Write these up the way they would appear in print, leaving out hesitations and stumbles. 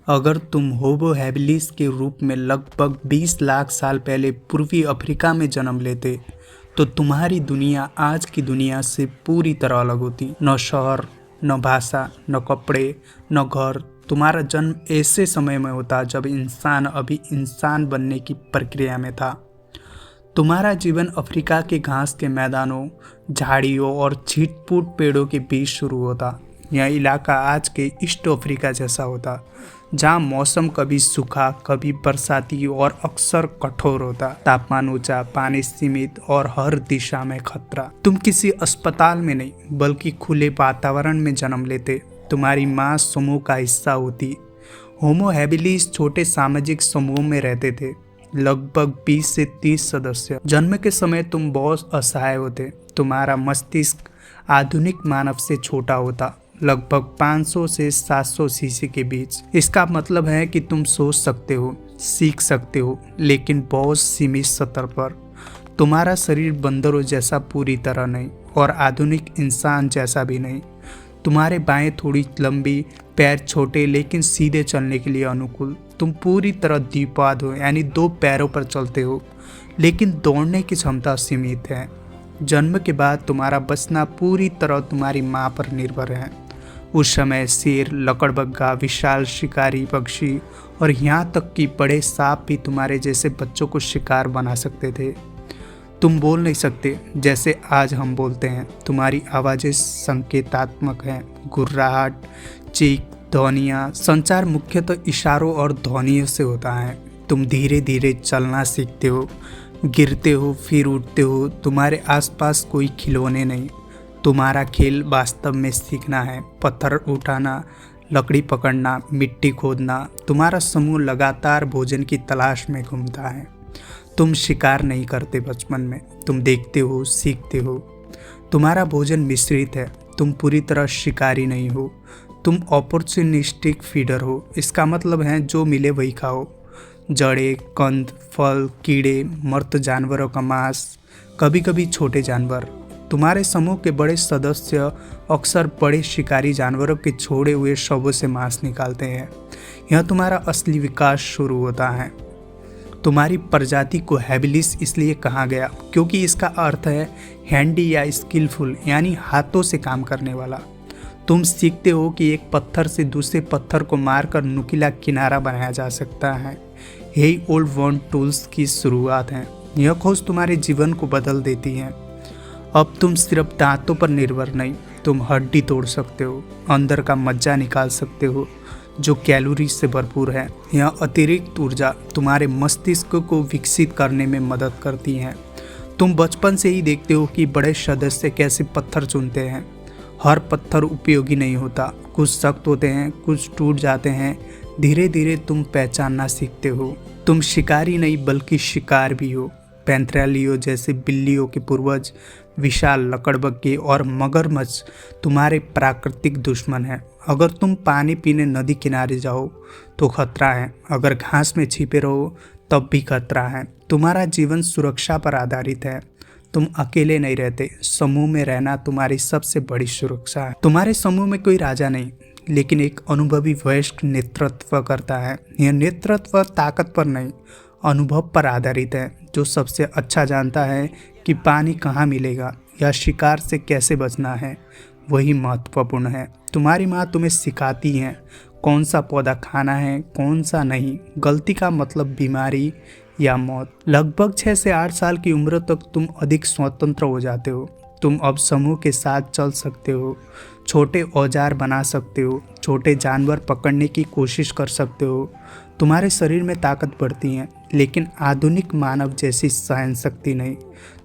अगर तुम Homo habilis के रूप में लगभग 20 लाख साल पहले पूर्वी अफ्रीका में जन्म लेते तो तुम्हारी दुनिया आज की दुनिया से पूरी तरह अलग होती। न शहर, न भाषा, न कपड़े, न घर। तुम्हारा जन्म ऐसे समय में होता जब इंसान अभी इंसान बनने की प्रक्रिया में था। तुम्हारा जीवन अफ्रीका के घास के मैदानों, झाड़ियों और छिटपुट पेड़ों के बीच शुरू होता। यह इलाका आज के ईस्ट अफ्रीका जैसा होता, जहाँ मौसम कभी सूखा, कभी बरसाती और अक्सर कठोर होता। तापमान ऊंचा, पानी सीमित और हर दिशा में खतरा। तुम किसी अस्पताल में नहीं बल्कि खुले वातावरण में जन्म लेते। तुम्हारी माँ समूह का हिस्सा होती। होमो हैबिलिस छोटे सामाजिक समूह में रहते थे, लगभग 20 से 30 सदस्य। जन्म के समय तुम बहुत असहाय होते। तुम्हारा मस्तिष्क आधुनिक मानव से छोटा होता, लगभग 500 से 700 सीसी के बीच। इसका मतलब है कि तुम सोच सकते हो, सीख सकते हो, लेकिन बहुत सीमित स्तर पर। तुम्हारा शरीर बंदरों जैसा पूरी तरह नहीं और आधुनिक इंसान जैसा भी नहीं। तुम्हारे बाएं थोड़ी लंबी, पैर छोटे लेकिन सीधे चलने के लिए अनुकूल। तुम पूरी तरह द्विपाद हो, यानी 2 पैरों पर चलते हो, लेकिन दौड़ने की क्षमता सीमित है। जन्म के बाद तुम्हारा बचना पूरी तरह तुम्हारी माँ पर निर्भर है। उस समय शेर, लकड़बग्घा, विशाल शिकारी पक्षी और यहाँ तक कि बड़े सांप भी तुम्हारे जैसे बच्चों को शिकार बना सकते थे। तुम बोल नहीं सकते जैसे आज हम बोलते हैं। तुम्हारी आवाज़ें संकेतात्मक हैं, गुर्राहट, चीख, ध्वनियाँ। संचार मुख्यतः इशारों और ध्वनियों से होता है। तुम धीरे धीरे चलना सीखते हो, गिरते हो, फिर उठते हो। तुम्हारे आसपास कोई खिलौने नहीं। तुम्हारा खेल वास्तव में सीखना है, पत्थर उठाना, लकड़ी पकड़ना, मिट्टी खोदना। तुम्हारा समूह लगातार भोजन की तलाश में घूमता है। तुम शिकार नहीं करते बचपन में, तुम देखते हो, सीखते हो। तुम्हारा भोजन मिश्रित है, तुम पूरी तरह शिकारी नहीं हो। तुम अपॉर्चुनिस्टिक फीडर हो। इसका मतलब है जो मिले वही खाओ। जड़ें, कंद, फल, कीड़े, मृत जानवरों का मांस, कभी कभी छोटे जानवर। तुम्हारे समूह के बड़े सदस्य अक्सर बड़े शिकारी जानवरों के छोड़े हुए शवों से मांस निकालते हैं। यह तुम्हारा असली विकास शुरू होता है। तुम्हारी प्रजाति को हैबिलिस इसलिए कहा गया क्योंकि इसका अर्थ है हैंडी या स्किलफुल, यानी हाथों से काम करने वाला। तुम सीखते हो कि एक पत्थर से दूसरे पत्थर को मारकर नुकीला किनारा बनाया जा सकता है। यही ओल्ड वर्ल्ड टूल्स की शुरुआत है। यह खोज तुम्हारे जीवन को बदल देती है। अब तुम सिर्फ दांतों पर निर्भर नहीं, तुम हड्डी तोड़ सकते हो, अंदर का मज्जा निकाल सकते हो जो कैलोरी से भरपूर है। यह अतिरिक्त ऊर्जा तुम्हारे मस्तिष्क को विकसित करने में मदद करती है। तुम बचपन से ही देखते हो कि बड़े सदस्य कैसे पत्थर चुनते हैं। हर पत्थर उपयोगी नहीं होता, कुछ सख्त होते हैं, कुछ टूट जाते हैं। धीरे धीरे तुम पहचानना सीखते हो। तुम शिकारी नहीं बल्कि शिकार भी हो। पैंथेरालियो जैसे बिल्लियों के पूर्वज, विशाल लकड़बग्घे और मगरमच्छ तुम्हारे प्राकृतिक दुश्मन हैं। अगर तुम पानी पीने नदी किनारे जाओ तो खतरा है, अगर घास में छिपे रहो तब भी खतरा है। तुम्हारा जीवन सुरक्षा पर आधारित है। तुम अकेले नहीं रहते, समूह में रहना तुम्हारी सबसे बड़ी सुरक्षा है। तुम्हारे समूह में कोई राजा नहीं, लेकिन एक अनुभवी वयस्क नेतृत्व करता है। यह नेतृत्व ताकत पर नहीं, अनुभव पर आधारित है। जो सबसे अच्छा जानता है कि पानी कहाँ मिलेगा या शिकार से कैसे बचना है, वही महत्वपूर्ण है। तुम्हारी माँ तुम्हें सिखाती है कौन सा पौधा खाना है, कौन सा नहीं। गलती का मतलब बीमारी या मौत। लगभग 6 से 8 साल की उम्र तक तुम अधिक स्वतंत्र हो जाते हो। तुम अब समूह के साथ चल सकते हो, छोटे औजार बना सकते हो, छोटे जानवर पकड़ने की कोशिश कर सकते हो। तुम्हारे शरीर में ताकत बढ़ती है, लेकिन आधुनिक मानव जैसी सहन शक्ति नहीं।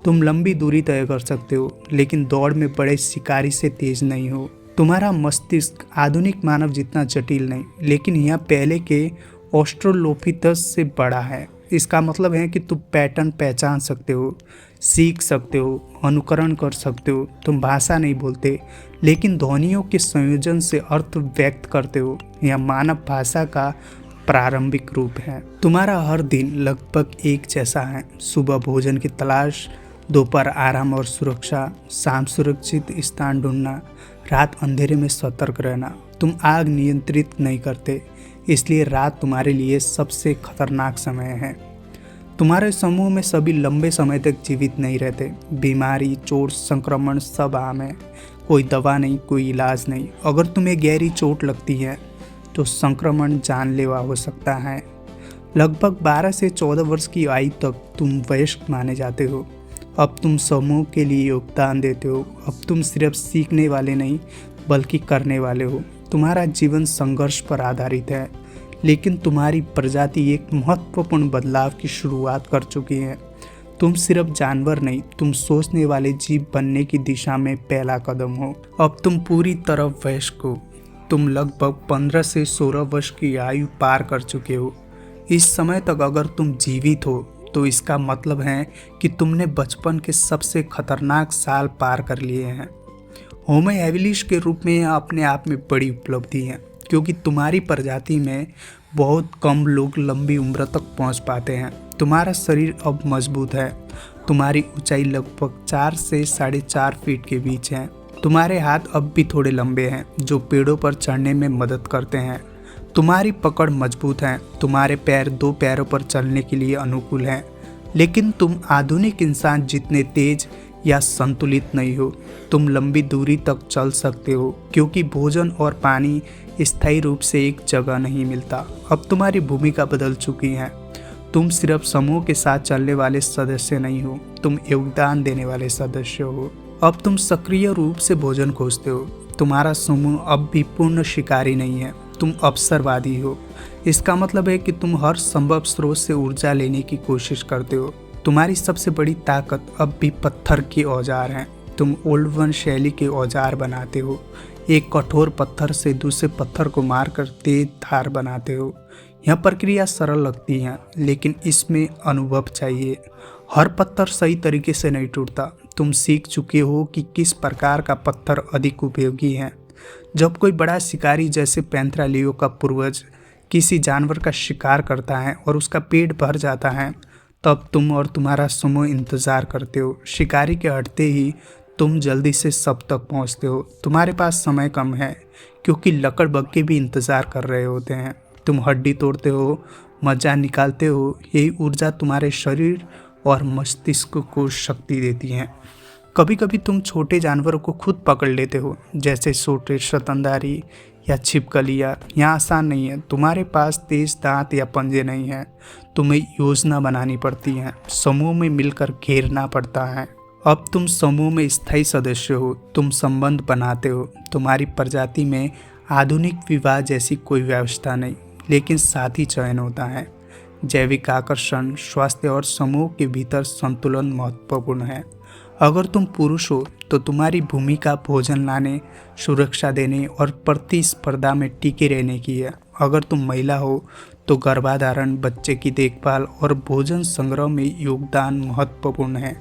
तुम लंबी दूरी तय कर सकते हो, लेकिन दौड़ में बड़े शिकारी से तेज नहीं हो। तुम्हारा मस्तिष्क आधुनिक मानव जितना जटिल नहीं, लेकिन यह पहले के ऑस्ट्रोलोपिथेकस से बड़ा है। इसका मतलब है कि तुम पैटर्न पहचान सकते हो, सीख सकते हो, अनुकरण कर सकते हो। तुम भाषा नहीं बोलते, लेकिन ध्वनियों के संयोजन से अर्थ व्यक्त करते हो। यह मानव भाषा का प्रारंभिक रूप है। तुम्हारा हर दिन लगभग एक जैसा है। सुबह भोजन की तलाश, दोपहर आराम और सुरक्षा, शाम सुरक्षित स्थान ढूंढना, रात अंधेरे में सतर्क रहना। तुम आग नियंत्रित नहीं करते, इसलिए रात तुम्हारे लिए सबसे खतरनाक समय है। तुम्हारे समूह में सभी लंबे समय तक जीवित नहीं रहते। बीमारी, चोट, संक्रमण सब आम है। कोई दवा नहीं, कोई इलाज नहीं। अगर तुम्हें गहरी चोट लगती है तो संक्रमण जानलेवा हो सकता है। लगभग 12 से 14 वर्ष की आयु तक तुम वयस्क माने जाते हो। अब तुम समूह के लिए योगदान देते हो। अब तुम सिर्फ सीखने वाले नहीं बल्कि करने वाले हो। तुम्हारा जीवन संघर्ष पर आधारित है, लेकिन तुम्हारी प्रजाति एक महत्वपूर्ण बदलाव की शुरुआत कर चुकी है। तुम सिर्फ जानवर नहीं, तुम सोचने वाले जीव बनने की दिशा में पहला कदम हो। अब तुम पूरी तरह वयस्क हो। तुम लगभग 15 से 16 वर्ष की आयु पार कर चुके हो। इस समय तक अगर तुम जीवित हो तो इसका मतलब है कि तुमने बचपन के सबसे खतरनाक साल पार कर लिए हैं। होमो हैबिलिस के रूप में यह अपने आप में बड़ी उपलब्धि है, क्योंकि तुम्हारी प्रजाति में बहुत कम लोग लंबी उम्र तक पहुंच पाते हैं। तुम्हारा शरीर अब मजबूत है। तुम्हारी ऊंचाई लगभग 4 से 4.5 फीट के बीच है। तुम्हारे हाथ अब भी थोड़े लंबे हैं, जो पेड़ों पर चढ़ने में मदद करते हैं। तुम्हारी पकड़ मजबूत है। तुम्हारे पैर 2 पैरों पर चलने के लिए अनुकूल हैं। लेकिन तुम आधुनिक इंसान जितने तेज या संतुलित नहीं हो। तुम लंबी दूरी तक चल सकते हो, क्योंकि भोजन और पानी स्थायी रूप से एक जगह नहीं मिलता। अब तुम्हारी भूमिका बदल चुकी है। तुम सिर्फ समूह के साथ चलने वाले सदस्य नहीं हो, तुम योगदान देने वाले सदस्य हो। अब तुम सक्रिय रूप से भोजन खोजते हो। तुम्हारा समूह अब भी पूर्ण शिकारी नहीं है, तुम अवसरवादी हो। इसका मतलब है कि तुम हर संभव स्रोत से ऊर्जा लेने की कोशिश करते हो। तुम्हारी सबसे बड़ी ताकत अब भी पत्थर के औजार हैं। तुम ओल्ड वन शैली के औजार बनाते हो। एक कठोर पत्थर से दूसरे पत्थर को मारकर तेज धार बनाते हो। यह प्रक्रिया सरल लगती है, लेकिन इसमें अनुभव चाहिए। हर पत्थर सही तरीके से नहीं टूटता। तुम सीख चुके हो कि किस प्रकार का पत्थर अधिक उपयोगी है। जब कोई बड़ा शिकारी जैसे पैंथरा लियो का पूर्वज किसी जानवर का शिकार करता है और उसका पेट भर जाता है, तब तुम और तुम्हारा समूह इंतजार करते हो। शिकारी के हटते ही तुम जल्दी से सब तक पहुंचते हो। तुम्हारे पास समय कम है, क्योंकि लकड़बग्घे भी इंतजार कर रहे होते हैं। तुम हड्डी तोड़ते हो, मजा निकालते हो। यही ऊर्जा तुम्हारे शरीर और मस्तिष्क को शक्ति देती है। कभी कभी तुम छोटे जानवरों को खुद पकड़ लेते हो, जैसे छोटे शतंदारी या छिपकलियाँ। यहाँ आसान नहीं है। तुम्हारे पास तेज दांत या पंजे नहीं हैं। तुम्हें योजना बनानी पड़ती है, समूह में मिलकर घेरना पड़ता है। अब तुम समूह में स्थायी सदस्य हो। तुम संबंध बनाते हो। तुम्हारी प्रजाति में आधुनिक विवाह जैसी कोई व्यवस्था नहीं, लेकिन साथी चयन होता है। जैविक आकर्षण, स्वास्थ्य और समूह के भीतर संतुलन महत्वपूर्ण है। अगर तुम पुरुष हो तो तुम्हारी भूमिका भोजन लाने, सुरक्षा देने और प्रतिस्पर्धा में टिके रहने की है। अगर तुम महिला हो तो गर्भाधारण, बच्चे की देखभाल और भोजन संग्रह में योगदान महत्वपूर्ण है।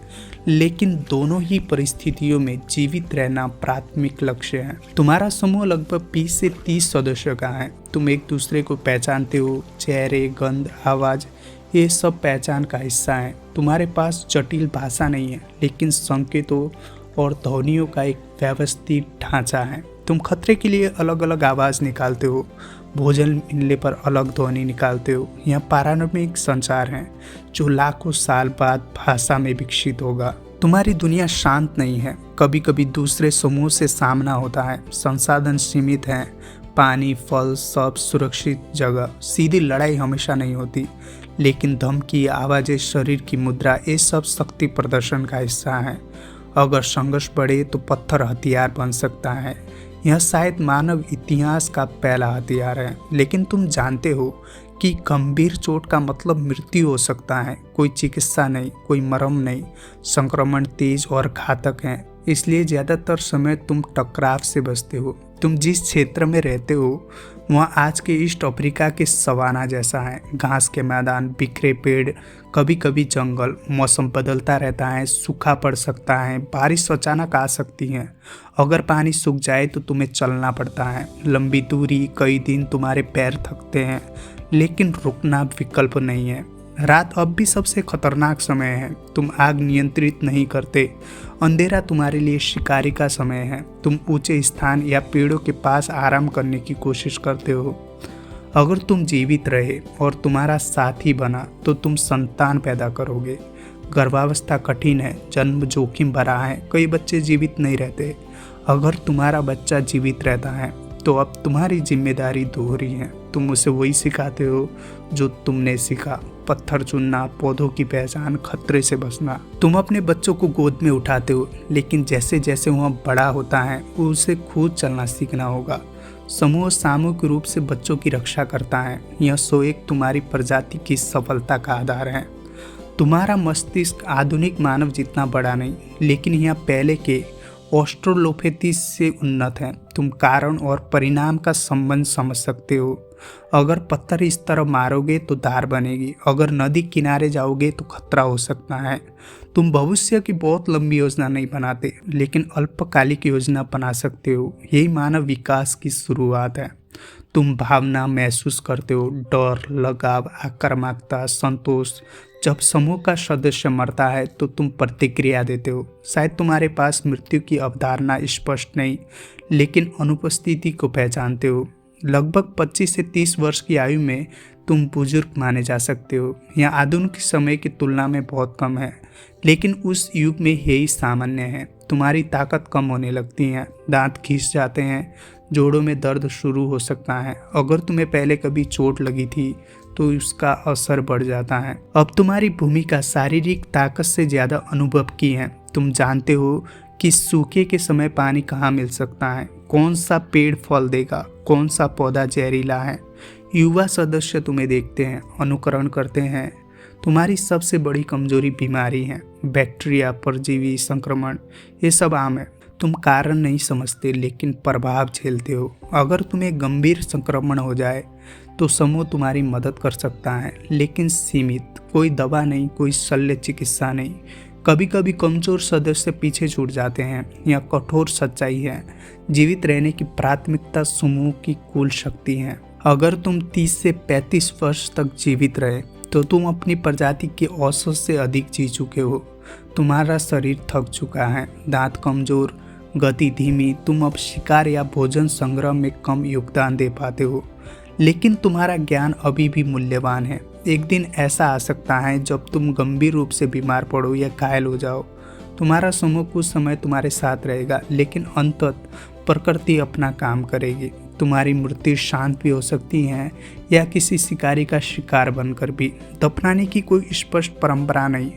लेकिन दोनों ही परिस्थितियों में जीवित रहना प्राथमिक लक्ष्य है। तुम्हारा समूह लगभग 20 से 30 सदस्यों का है। तुम एक दूसरे को पहचानते हो। चेहरे, गंध, आवाज़, ये सब पहचान का हिस्सा है। तुम्हारे पास जटिल भाषा नहीं है, लेकिन संकेतों और ध्वनियों का एक व्यवस्थित ढांचा है। तुम खतरे के लिए अलग अलग आवाज़ निकालते हो। भोजन मिलने पर अलग ध्वनि निकालते हो। यह पारंपरिक संचार है, जो लाखों साल बाद भाषा में विकसित होगा। तुम्हारी दुनिया शांत नहीं है। कभी कभी दूसरे समूह से सामना होता है। संसाधन सीमित हैं, पानी, फल, सब सुरक्षित जगह। सीधी लड़ाई हमेशा नहीं होती, लेकिन धमकी, आवाज़ें, शरीर की मुद्रा, ये सब शक्ति प्रदर्शन का हिस्सा है। अगर संघर्ष बढ़े तो पत्थर हथियार बन सकता है। यह शायद मानव इतिहास का पहला हथियार है। लेकिन तुम जानते हो कि गंभीर चोट का मतलब मृत्यु हो सकता है। कोई चिकित्सा नहीं, कोई मरहम नहीं। संक्रमण तेज और घातक है, इसलिए ज़्यादातर समय तुम टकराव से बचते हो। तुम जिस क्षेत्र में रहते हो वहाँ आज के ईस्ट अफ्रीका के सवाना जैसा है। घास के मैदान, बिखरे पेड़, कभी कभी जंगल। मौसम बदलता रहता है, सूखा पड़ सकता है, बारिश अचानक आ सकती है। अगर पानी सूख जाए तो तुम्हें चलना पड़ता है। लंबी दूरी, कई दिन तुम्हारे पैर थकते हैं, लेकिन रुकना विकल्प नहीं है। रात अब भी सबसे खतरनाक समय है। तुम आग नियंत्रित नहीं करते। अंधेरा तुम्हारे लिए शिकारी का समय है। तुम ऊंचे स्थान या पेड़ों के पास आराम करने की कोशिश करते हो। अगर तुम जीवित रहे और तुम्हारा साथी बना तो तुम संतान पैदा करोगे। गर्भावस्था कठिन है, जन्म जोखिम भरा है, कई बच्चे जीवित नहीं रहते। अगर तुम्हारा बच्चा जीवित रहता है तो अब तुम्हारी जिम्मेदारी दोहरी है। तुम उसे वही सिखाते हो जो तुमने सीखा, पत्थर चुनना, पौधों की पहचान, खतरे से बचना। तुम अपने बच्चों को गोद में उठाते हो, लेकिन जैसे जैसे वह बड़ा होता है उसे खुद चलना सीखना होगा। समूह सामूहिक रूप से बच्चों की रक्षा करता है। यह सोएक तुम्हारी प्रजाति की सफलता का आधार है। तुम्हारा मस्तिष्क आधुनिक मानव जितना बड़ा नहीं, लेकिन यह पहले के ऑस्ट्रोलोपेथिस से उन्नत है। तुम कारण और परिणाम का संबंध समझ सकते हो। अगर पत्थर इस तरह मारोगे तो धार बनेगी, अगर नदी किनारे जाओगे तो खतरा हो सकता है। तुम भविष्य की बहुत लंबी योजना नहीं बनाते, लेकिन अल्पकालिक योजना बना सकते हो। यही मानव विकास की शुरुआत है। तुम भावना महसूस करते हो, डर, लगाव, आक्रामकता, संतोष। जब समूह का सदस्य मरता है तो तुम प्रतिक्रिया देते हो। शायद तुम्हारे पास मृत्यु की अवधारणा स्पष्ट नहीं, लेकिन अनुपस्थिति को पहचानते हो। लगभग 25 से 30 वर्ष की आयु में तुम बुजुर्ग माने जा सकते हो। यह आधुनिक समय की तुलना में बहुत कम है, लेकिन उस युग में यही सामान्य है। तुम्हारी ताकत कम होने लगती है, दांत खींच जाते हैं, जोड़ों में दर्द शुरू हो सकता है। अगर तुम्हें पहले कभी चोट लगी थी तो उसका असर बढ़ जाता है। अब तुम्हारी भूमिका शारीरिक ताकत से ज़्यादा अनुभव की है। तुम जानते हो कि सूखे के समय पानी कहाँ मिल सकता है, कौन सा पेड़ फल देगा, कौन सा पौधा जहरीला है। युवा सदस्य तुम्हें देखते हैं, अनुकरण करते हैं। तुम्हारी सबसे बड़ी कमजोरी बीमारी है। बैक्टीरिया, परजीवी, संक्रमण, ये सब आम है। तुम कारण नहीं समझते, लेकिन प्रभाव झेलते हो। अगर तुम्हें गंभीर संक्रमण हो जाए तो समूह तुम्हारी मदद कर सकता है, लेकिन सीमित। कोई दवा नहीं, कोई शल्य चिकित्सा नहीं। कभी कभी कमजोर सदस्य पीछे छूट जाते हैं। यह कठोर सच्चाई है। जीवित रहने की प्राथमिकता समूह की कुल शक्ति है। अगर तुम 30 से 35 वर्ष तक जीवित रहे तो तुम अपनी प्रजाति के औसत से अधिक जी चुके हो। तुम्हारा शरीर थक चुका है, दांत कमजोर, गति धीमी। तुम अब शिकार या भोजन संग्रह में कम योगदान दे पाते हो, लेकिन तुम्हारा ज्ञान अभी भी मूल्यवान है। एक दिन ऐसा आ सकता है जब तुम गंभीर रूप से बीमार पड़ो या घायल हो जाओ। तुम्हारा समूह कुछ समय तुम्हारे साथ रहेगा, लेकिन अंततः प्रकृति अपना काम करेगी। तुम्हारी मृत्यु शांत भी हो सकती है या किसी शिकारी का शिकार बनकर भी। दफनाने की कोई स्पष्ट परंपरा नहीं।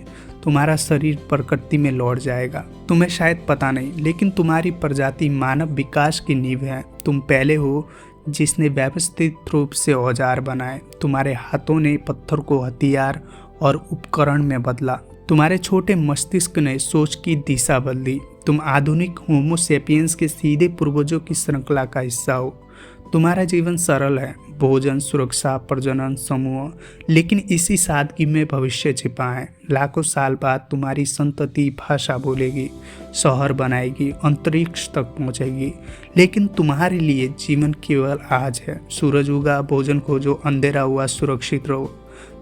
तुम्हारा शरीर प्रकृति में लौट जाएगा। तुम्हें शायद पता नहीं, लेकिन तुम्हारी प्रजाति मानव विकास की नींव है। तुम पहले हो जिसने व्यवस्थित रूप से औजार बनाए। तुम्हारे हाथों ने पत्थर को हथियार और उपकरण में बदला। तुम्हारे छोटे मस्तिष्क ने सोच की दिशा बदली। तुम आधुनिक होमो सेपियंस के सीधे पूर्वजों की श्रृंखला का हिस्सा हो। तुम्हारा जीवन सरल है, भोजन, सुरक्षा, प्रजनन, समूह, लेकिन इसी सादगी में भविष्य छिपा है। लाखों साल बाद तुम्हारी संतति भाषा बोलेगी, शहर बनाएगी, अंतरिक्ष तक पहुंचेगी, लेकिन तुम्हारे लिए जीवन केवल आज है। सूरज उगा, भोजन खोजो, अंधेरा हुआ, सुरक्षित रहो।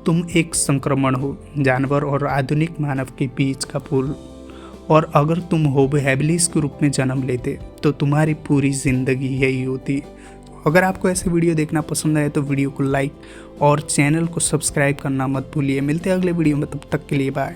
तुम एक संक्रमण हो, जानवर और आधुनिक मानव के बीच का पुल। और अगर तुम होमो हैबिलिस के रूप में जन्म लेते तो तुम्हारी पूरी जिंदगी यही होती। अगर आपको ऐसे वीडियो देखना पसंद आए तो वीडियो को लाइक और चैनल को सब्सक्राइब करना मत भूलिए। मिलते हैं अगले वीडियो में, तब तक के लिए बाय।